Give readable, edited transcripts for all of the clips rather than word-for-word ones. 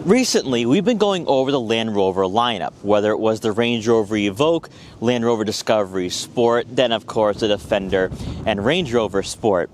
Recently, we've been going over the Land Rover lineup, whether it was the Range Rover Evoque, Land Rover Discovery Sport, then of course the Defender and Range Rover Sport.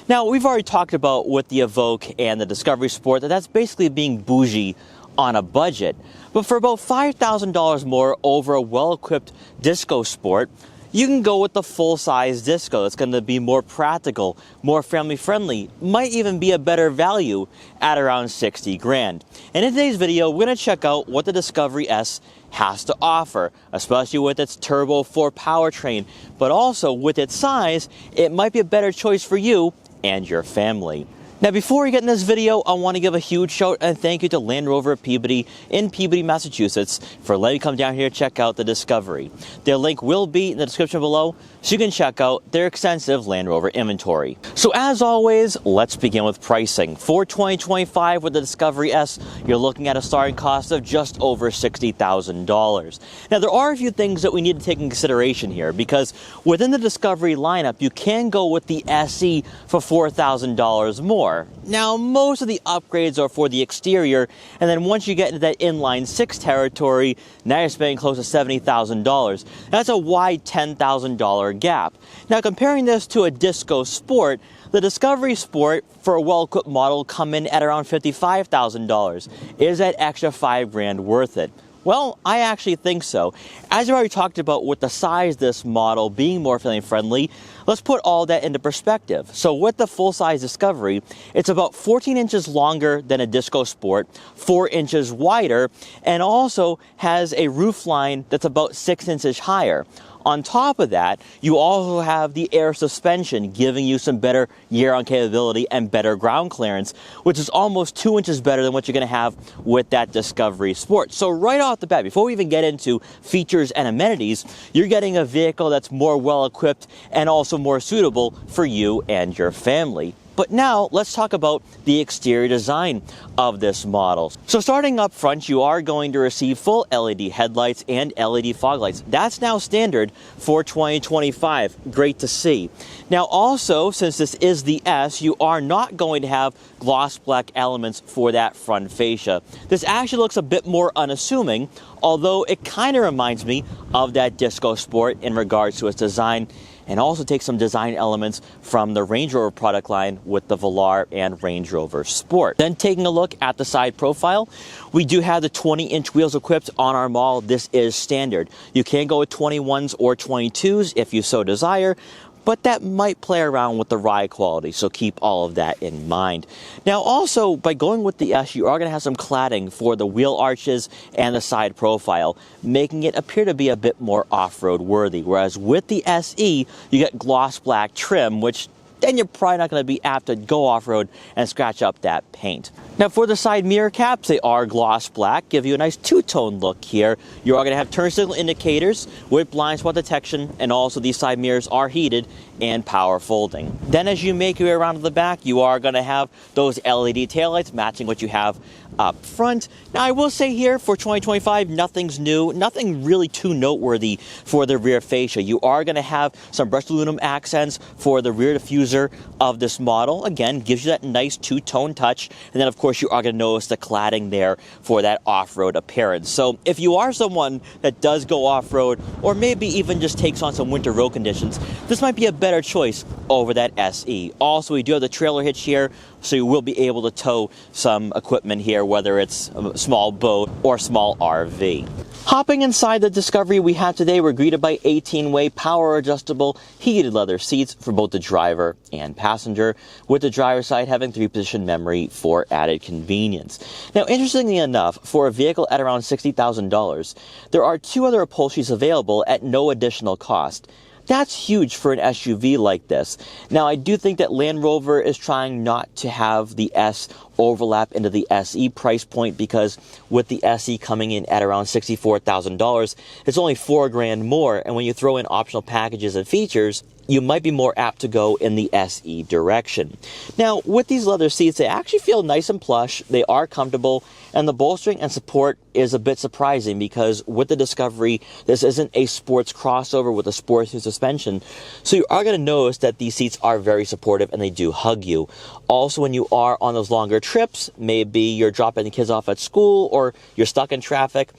Now, we've already talked about with the Evoque and the Discovery Sport that's basically being bougie on a budget. But for about $5,000 more over a well-equipped Disco Sport, you can go with the full-size Disco. It's going to be more practical, more family-friendly, might even be a better value at around 60 grand. And in today's video, we're going to check out what the Discovery S has to offer, especially with its Turbo 4 powertrain, but also with its size, it might be a better choice for you and your family. Now, before we get in this video, I want to give a huge shout and thank you to Land Rover of Peabody in Peabody, Massachusetts for letting me come down here to check out the Discovery. Their link will be in the description below, so you can check out their extensive Land Rover inventory. So as always, let's begin with pricing. For 2025 with the Discovery S, you're looking at a starting cost of just over $60,000. Now, there are a few things that we need to take in consideration here, because within the Discovery lineup, you can go with the SE for $4,000 more. Now, most of the upgrades are for the exterior, and then once you get into that inline 6 territory, now you're spending close to $70,000. That's a wide $10,000 gap. Now, comparing this to a Disco Sport, the Discovery Sport for a well-equipped model come in at around $55,000. Is that extra 5 grand worth it? Well, I actually think so. As I already talked about with the size of this model being more family-friendly, let's put all that into perspective. So with the full-size Discovery, it's about 14 inches longer than a Disco Sport, 4 inches wider, and also has a roof line that's about 6 inches higher. On top of that, you also have the air suspension giving you some better year-round capability and better ground clearance, which is almost 2 inches better than what you're going to have with that Discovery Sport. So right off the bat, before we even get into features and amenities, you're getting a vehicle that's more well-equipped and also more suitable for you and your family. But now, let's talk about the exterior design of this model. So starting up front, you are going to receive full LED headlights and LED fog lights. That's now standard for 2025. Great to see. Now also, since this is the S, you are not going to have gloss black elements for that front fascia. This actually looks a bit more unassuming, although it kind of reminds me of that Disco Sport in regards to its design, and also take some design elements from the Range Rover product line with the Velar and Range Rover Sport. Then taking a look at the side profile, we do have the 20-inch wheels equipped on our model. This is standard. You can go with 21s or 22s if you so desire, but that might play around with the ride quality, so keep all of that in mind. Now also, by going with the S, you are going to have some cladding for the wheel arches and the side profile, making it appear to be a bit more off-road worthy, whereas with the SE, you get gloss black trim, which then you're probably not going to be apt to go off-road and scratch up that paint. Now for the side mirror caps, they are gloss black, give you a nice two-tone look here. You are going to have turn signal indicators with blind spot detection, and also these side mirrors are heated and power folding. Then as you make your way around to the back, you are going to have those LED taillights matching what you have up front. Now I will say here for 2025, nothing's new, nothing really too noteworthy for the rear fascia. You are going to have some brushed aluminum accents for the rear diffuser of this model. Again, gives you that nice two-tone touch, and then of course you are going to notice the cladding there for that off-road appearance. So if you are someone that does go off-road, or maybe even just takes on some winter road conditions, this might be a better choice over that SE. Also, we do have the trailer hitch here, so you will be able to tow some equipment here, whether it's a small boat or small RV. Hopping inside the Discovery we have today, we're greeted by 18-way power adjustable heated leather seats for both the driver and passenger, with the driver's side having 3-position memory for added convenience. Now, interestingly enough, for a vehicle at around $60,000, there are 2 other upholsteries available at no additional cost. That's huge for an SUV like this. Now, I do think that Land Rover is trying not to have the S overlap into the SE price point, because with the SE coming in at around $64,000, it's only 4 grand more, and when you throw in optional packages and features, you might be more apt to go in the SE direction. Now, with these leather seats, they actually feel nice and plush, they are comfortable, and the bolstering and support is a bit surprising because with the Discovery, this isn't a sports crossover with a sports new suspension, so you are going to notice that these seats are very supportive and they do hug you. Also, when you are on those longer trips, maybe you're dropping the kids off at school or you're stuck in traffic,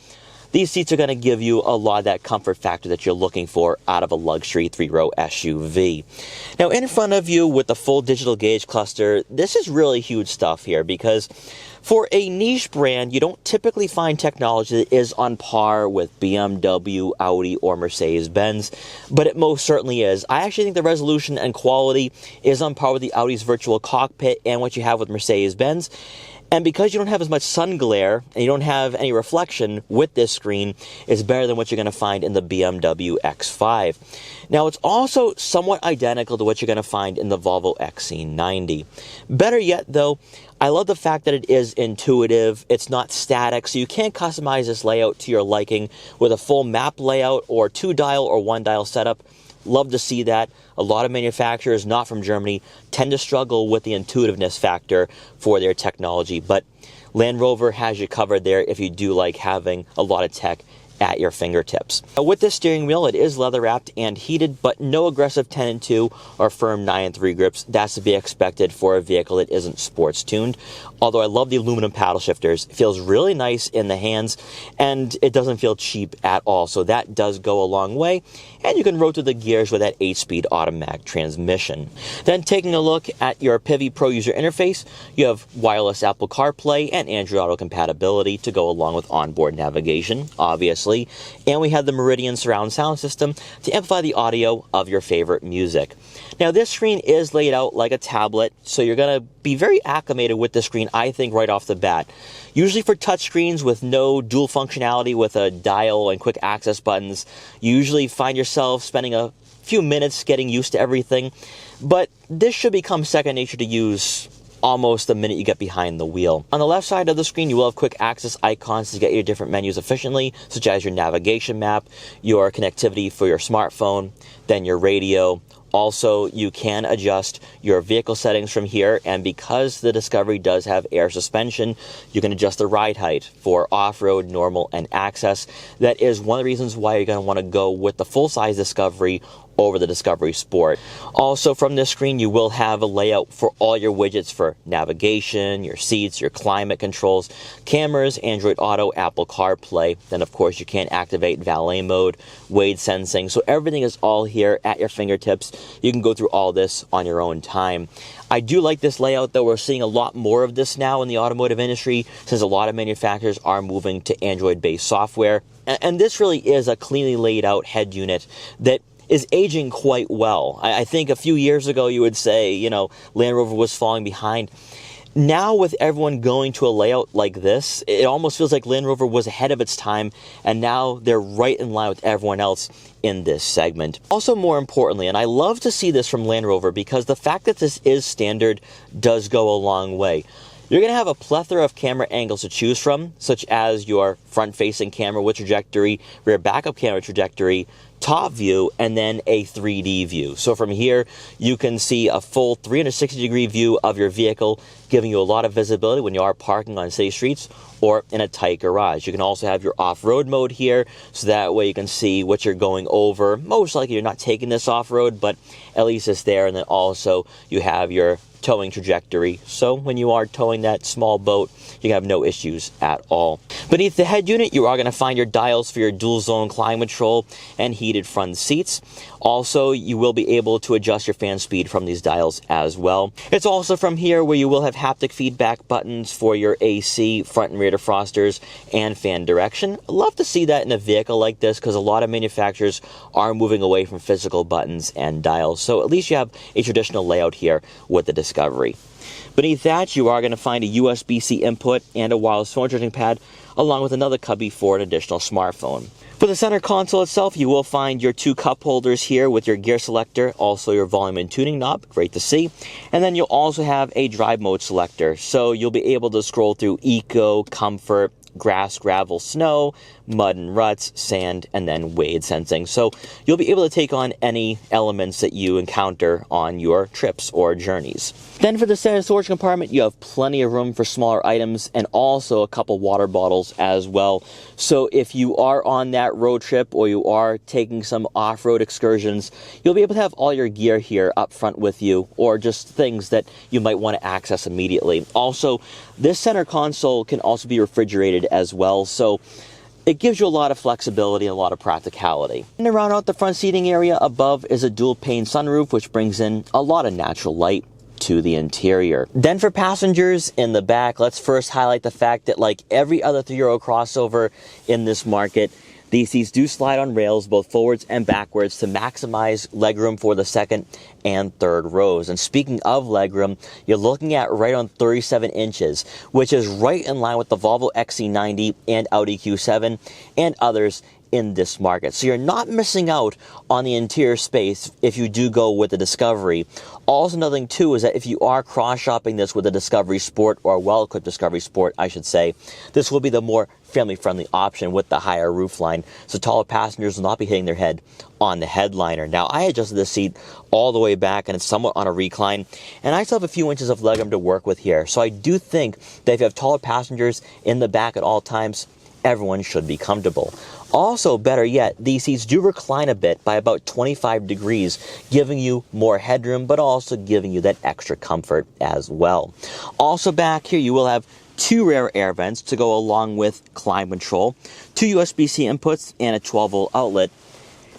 these seats are going to give you a lot of that comfort factor that you're looking for out of a luxury 3-row SUV. Now, in front of you with the full digital gauge cluster, this is really huge stuff here because for a niche brand, you don't typically find technology that is on par with BMW, Audi, or Mercedes-Benz, but it most certainly is. I actually think the resolution and quality is on par with the Audi's virtual cockpit and what you have with Mercedes-Benz. And because you don't have as much sun glare and you don't have any reflection with this screen, it's better than what you're going to find in the BMW X5. Now, it's also somewhat identical to what you're going to find in the Volvo XC90. Better yet, though, I love the fact that it is intuitive, it's not static, so you can customize this layout to your liking with a full map layout or 2-dial or 1-dial setup. Love to see that. A lot of manufacturers, not from Germany, tend to struggle with the intuitiveness factor for their technology, but Land Rover has you covered there if you do like having a lot of tech at your fingertips. Now, with this steering wheel, it is leather wrapped and heated, but no aggressive 10-2 or firm 9-3 grips. That's to be expected for a vehicle that isn't sports tuned. Although I love the aluminum paddle shifters. It feels really nice in the hands and it doesn't feel cheap at all. So that does go a long way. And you can rotate the gears with that 8-speed automatic transmission. Then taking a look at your Pivi Pro user interface, you have wireless Apple CarPlay and Android Auto compatibility to go along with onboard navigation, obviously. And we have the Meridian surround sound system to amplify the audio of your favorite music. Now, this screen is laid out like a tablet, so you're going to be very acclimated with the screen, I think, right off the bat. Usually for touchscreens with no dual functionality with a dial and quick access buttons, you usually find yourself spending a few minutes getting used to everything, but this should become second nature to use almost the minute you get behind the wheel. On the left side of the screen, you will have quick access icons to get your different menus efficiently, such as your navigation map, your connectivity for your smartphone, then your radio. Also, you can adjust your vehicle settings from here, and because the Discovery does have air suspension, you can adjust the ride height for off-road, normal, and access. That is one of the reasons why you're going to want to go with the full-size Discovery over the Discovery Sport. Also, from this screen, you will have a layout for all your widgets for navigation, your seats, your climate controls, cameras, Android Auto, Apple CarPlay. Then, of course, you can activate valet mode, wade sensing. So everything is all here at your fingertips. You can go through all this on your own time. I do like this layout, though. We're seeing a lot more of this now in the automotive industry since a lot of manufacturers are moving to Android-based software. And this really is a cleanly laid out head unit that is aging quite well. I think a few years ago you would say, Land Rover was falling behind. Now with everyone going to a layout like this, it almost feels like Land Rover was ahead of its time, and now they're right in line with everyone else in this segment. Also, more importantly, and I love to see this from Land Rover because the fact that this is standard does go a long way. You're going to have a plethora of camera angles to choose from, such as your front-facing camera with trajectory, rear backup camera trajectory, top view, and then a 3D view. So from here, you can see a full 360-degree view of your vehicle, giving you a lot of visibility when you are parking on city streets or in a tight garage. You can also have your off-road mode here, so that way you can see what you're going over. Most likely you're not taking this off-road, but at least it's there. And then also you have your towing trajectory, so when you are towing that small boat, you can have no issues at all. Beneath the head unit, you are going to find your dials for your dual zone climate control and heated front seats. Also, you will be able to adjust your fan speed from these dials as well. It's also from here where you will have haptic feedback buttons for your AC, front and rear defrosters, and fan direction. I love to see that in a vehicle like this because a lot of manufacturers are moving away from physical buttons and dials. So at least you have a traditional layout here with the Discovery. Beneath that, you are going to find a USB-C input and a wireless phone charging pad, along with another cubby for an additional smartphone. For the center console itself, you will find your two cup holders here with your gear selector, also your volume and tuning knob, great to see. And then you'll also have a drive mode selector, so you'll be able to scroll through eco, comfort, grass, gravel, snow, mud and ruts, sand, and then wade sensing. So you'll be able to take on any elements that you encounter on your trips or journeys. Then for the center storage compartment, you have plenty of room for smaller items and also a couple water bottles as well. So if you are on that road trip or you are taking some off-road excursions, you'll be able to have all your gear here up front with you, or just things that you might want to access immediately. Also, this center console can also be refrigerated as well, so it gives you a lot of flexibility and a lot of practicality. And to round out the front seating area, above is a dual pane sunroof, which brings in a lot of natural light to the interior. Then for passengers in the back, let's first highlight the fact that, like every other 3-row crossover in this market, these seats do slide on rails both forwards and backwards to maximize legroom for the second and third rows. And speaking of legroom, you're looking at right on 37 inches, which is right in line with the Volvo XC90 and Audi Q7 and others in this market. So you're not missing out on the interior space if you do go with the Discovery. Also, another thing too is that if you are cross-shopping this with a Discovery Sport, or a well-equipped Discovery Sport, I should say, this will be the more family-friendly option with the higher roofline, so taller passengers will not be hitting their head on the headliner. Now, I adjusted the seat all the way back, and it's somewhat on a recline, and I still have a few inches of legroom to work with here. So I do think that if you have taller passengers in the back at all times, everyone should be comfortable. Also, better yet, these seats do recline a bit by about 25 degrees, giving you more headroom, but also giving you that extra comfort as well. Also back here, you will have 2 rear air vents to go along with climate control, 2 USB-C inputs, and a 12-volt outlet.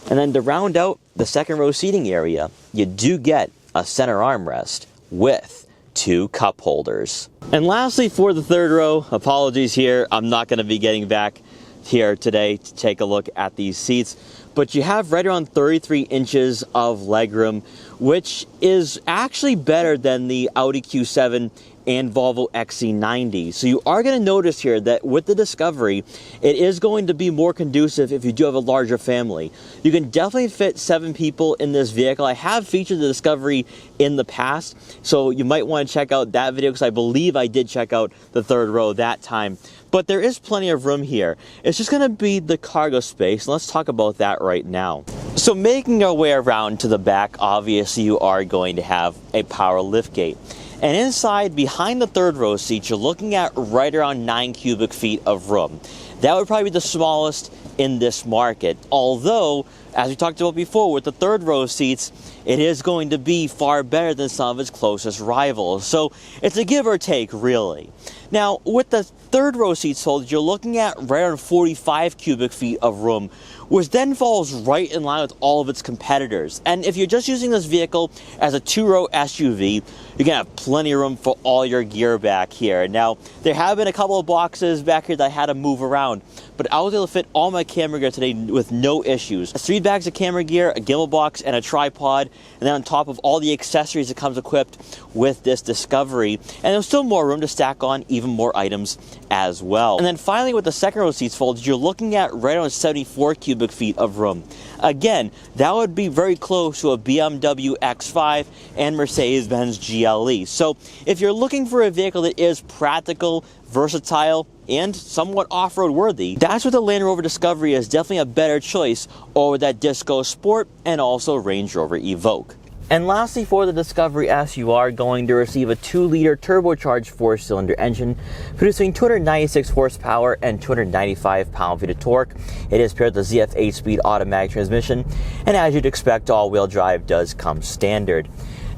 And then to round out the second row seating area, you do get a center armrest with 2 cup holders. And lastly, for the third row, apologies here, I'm not going to be getting back here today to take a look at these seats, but you have right around 33 inches of legroom, which is actually better than the Audi Q7 and Volvo XC90. So you are going to notice here that with the Discovery, it is going to be more conducive if you do have a larger family. You can definitely fit 7 people in this vehicle. I have featured the Discovery in the past, so you might want to check out that video, because I believe I did check out the third row that time. But there is plenty of room here. It's just going to be the cargo space, and let's talk about that right now. So making our way around to the back, obviously you are going to have a power liftgate. And inside, behind the third row seat, you're looking at right around 9 cubic feet of room. That would probably be the smallest in this market. Although, as we talked about before, with the third row seats, it is going to be far better than some of its closest rivals. So it's a give or take, really. Now, with the third row seats folded, you're looking at right around 45 cubic feet of room, which then falls right in line with all of its competitors. And if you're just using this vehicle as a 2-row SUV, you're gonna have plenty of room for all your gear back here. Now, there have been a couple of boxes back here that I had to move around, but I was able to fit all my camera gear today with no issues. 3 bags of camera gear, a gimbal box, and a tripod, and then on top of all the accessories that comes equipped with this Discovery. And there's still more room to stack on even more items as well. And then finally, with the second row seats folded, you're looking at right around 74 cubic feet of room. Again, that would be very close to a BMW X5 and Mercedes-Benz GLE. So if you're looking for a vehicle that is practical, versatile, and somewhat off-road worthy, that's what the Land Rover Discovery is definitely a better choice over that Disco Sport and also Range Rover Evoque. And lastly, for the Discovery S, you are going to receive a 2-liter turbocharged 4-cylinder engine producing 296 horsepower and 295 pound-feet of torque. It is paired with the ZF 8-speed automatic transmission, and as you'd expect, all-wheel drive does come standard.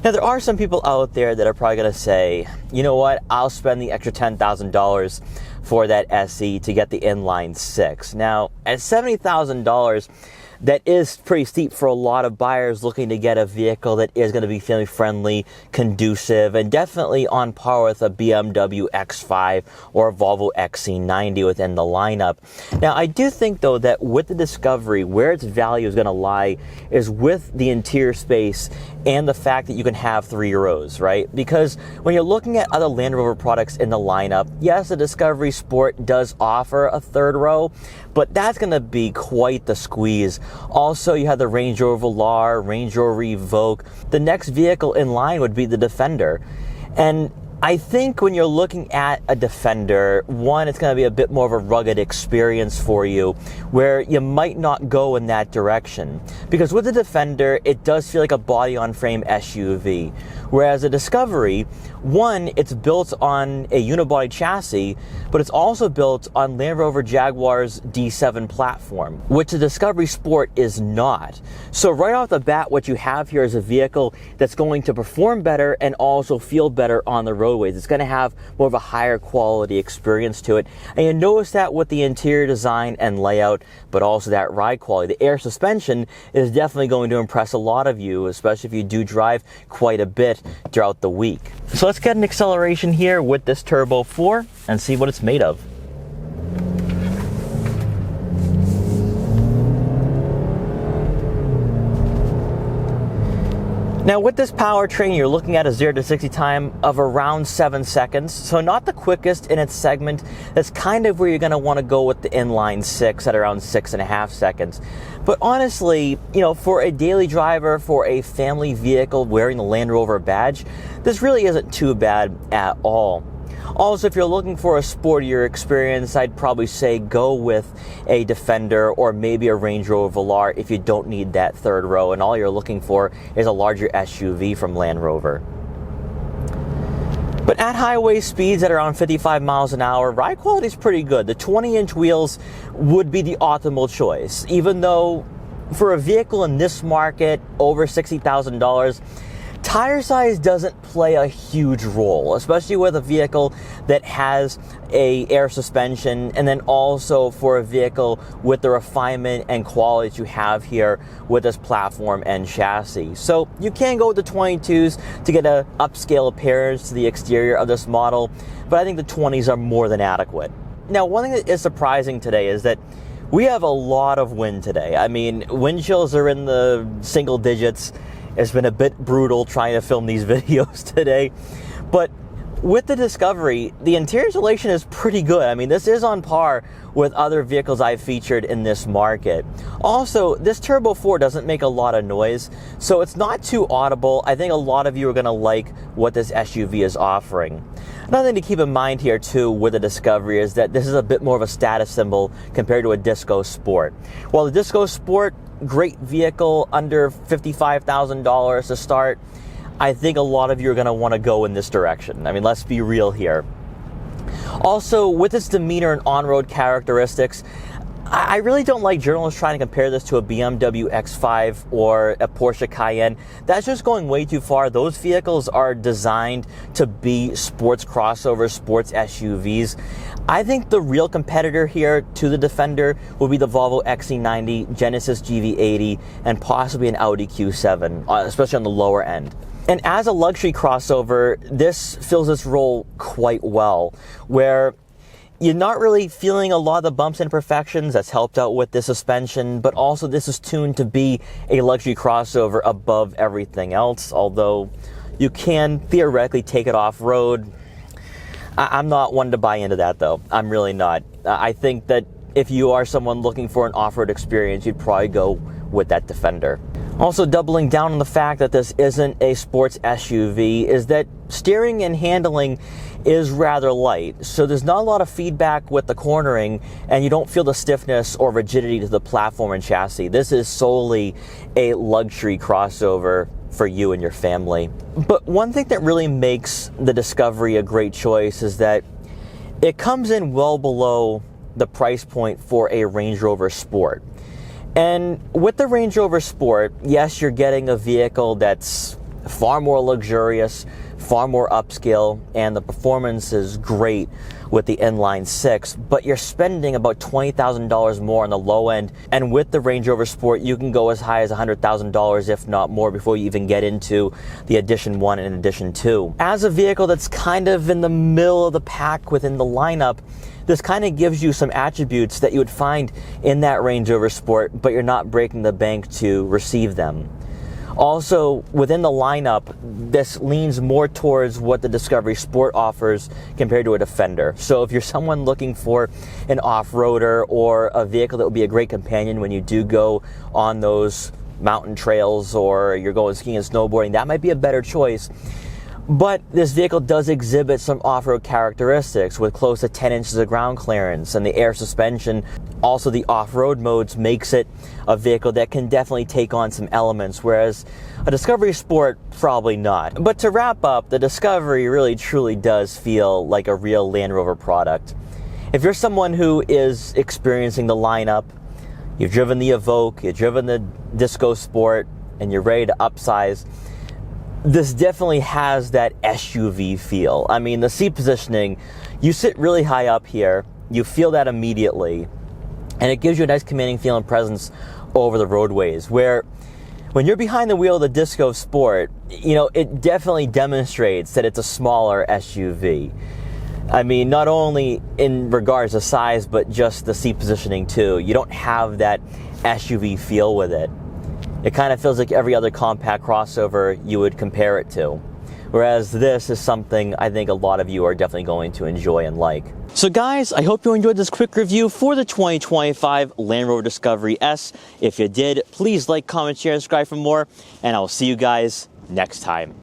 Now, there are some people out there that are probably going to say, you know what, I'll spend the extra $10,000 for that SE to get the inline 6. Now, at $70,000, that is pretty steep for a lot of buyers looking to get a vehicle that is going to be family friendly, conducive, and definitely on par with a BMW X5 or a Volvo XC90 within the lineup. Now, I do think though that with the Discovery, where its value is going to lie is with the interior space and the fact that you can have 3 rows, right? Because when you're looking at other Land Rover products in the lineup, yes, the Discovery Sport does offer a 3rd row, but that's going to be quite the squeeze. Also, you have the Range Rover Velar, Range Rover Evoque. The next vehicle in line would be the Defender. And I think when you're looking at a Defender, one, it's going to be a bit more of a rugged experience for you, where you might not go in that direction. Because with the Defender, it does feel like a body-on-frame SUV. Whereas a Discovery, one, it's built on a unibody chassis, but it's also built on Land Rover Jaguar's D7 platform, which the Discovery Sport is not. So right off the bat, what you have here is a vehicle that's going to perform better and also feel better on the roadways. It's going to have more of a higher quality experience to it. And you notice that with the interior design and layout, but also that ride quality. The air suspension is definitely going to impress a lot of you, especially if you do drive quite a bit throughout the week. So let's get an acceleration here with this Turbo 4 and see what it's made of. Now with this powertrain, you're looking at a 0 to 60 time of around 7 seconds, so not the quickest in its segment. That's kind of where you're going to want to go with the inline 6 at around 6.5 seconds. But honestly, you know, for a daily driver, for a family vehicle wearing the Land Rover badge, this really isn't too bad at all. Also, if you're looking for a sportier experience, I'd probably say go with a Defender or maybe a Range Rover Velar if you don't need that third row and all you're looking for is a larger SUV from Land Rover. But at highway speeds at around 55 miles an hour, ride quality is pretty good. The 20-inch wheels would be the optimal choice, even though for a vehicle in this market over $60,000, tire size doesn't play a huge role, especially with a vehicle that has a air suspension, and then also for a vehicle with the refinement and quality that you have here with this platform and chassis. So you can go with the 22s to get an upscale appearance to the exterior of this model, but I think the 20s are more than adequate. Now, one thing that is surprising today is that we have a lot of wind today. I mean, wind chills are in the single digits. It's been a bit brutal trying to film these videos today, but with the Discovery, the interior insulation is pretty good. I mean, this is on par with other vehicles I've featured in this market. Also, this Turbo 4 doesn't make a lot of noise, so it's not too audible. I think a lot of you are going to like what this SUV is offering. Another thing to keep in mind here too with the Discovery is that this is a bit more of a status symbol compared to a Disco Sport. While the Disco Sport, great vehicle under $55,000 to start, I think a lot of you are going to want to go in this direction. I mean, let's be real here. Also, with its demeanor and on-road characteristics, I really don't like journalists trying to compare this to a BMW X5 or a Porsche Cayenne. That's just going way too far. Those vehicles are designed to be sports crossovers, sports SUVs. I think the real competitor here to the Defender will be the Volvo XC90, Genesis GV80, and possibly an Audi Q7, especially on the lower end. And as a luxury crossover, this fills this role quite well, where you're not really feeling a lot of the bumps and imperfections that's helped out with the suspension, but also this is tuned to be a luxury crossover above everything else, although you can theoretically take it off-road. I'm not one to buy into that, though. I'm really not. I think that if you are someone looking for an off-road experience, you'd probably go with that Defender. Also, doubling down on the fact that this isn't a sports SUV is that steering and handling is rather light, so there's not a lot of feedback with the cornering and you don't feel the stiffness or rigidity to the platform and chassis. This is solely a luxury crossover for you and your family. But one thing that really makes the Discovery a great choice is that it comes in well below the price point for a Range Rover Sport. And with the Range Rover Sport, yes, you're getting a vehicle that's far more luxurious, far more upscale, and the performance is great with the inline 6, but you're spending about $20,000 more on the low end, and with the Range Rover Sport, you can go as high as $100,000, if not more, before you even get into the Edition 1 and Edition 2. As a vehicle that's kind of in the middle of the pack within the lineup, this kind of gives you some attributes that you would find in that Range Rover Sport, but you're not breaking the bank to receive them. Also, within the lineup, this leans more towards what the Discovery Sport offers compared to a Defender. So if you're someone looking for an off-roader or a vehicle that would be a great companion when you do go on those mountain trails or you're going skiing and snowboarding, that might be a better choice. But this vehicle does exhibit some off-road characteristics with close to 10 inches of ground clearance, and the air suspension, also the off-road modes, makes it a vehicle that can definitely take on some elements, whereas a Discovery Sport, probably not. But to wrap up, the Discovery really truly does feel like a real Land Rover product. If you're someone who is experiencing the lineup, you've driven the Evoque, you've driven the Disco Sport, and you're ready to upsize, this definitely has that SUV feel. I mean, the seat positioning, you sit really high up here, you feel that immediately, and it gives you a nice commanding feel and presence over the roadways, where when you're behind the wheel of the Disco Sport, you know, it definitely demonstrates that it's a smaller SUV. I mean, not only in regards to size, but just the seat positioning too. You don't have that SUV feel with it. It kind of feels like every other compact crossover you would compare it to. Whereas this is something I think a lot of you are definitely going to enjoy and like. So guys, I hope you enjoyed this quick review for the 2025 Land Rover Discovery S. If you did, please like, comment, share, and subscribe for more, and I'll see you guys next time.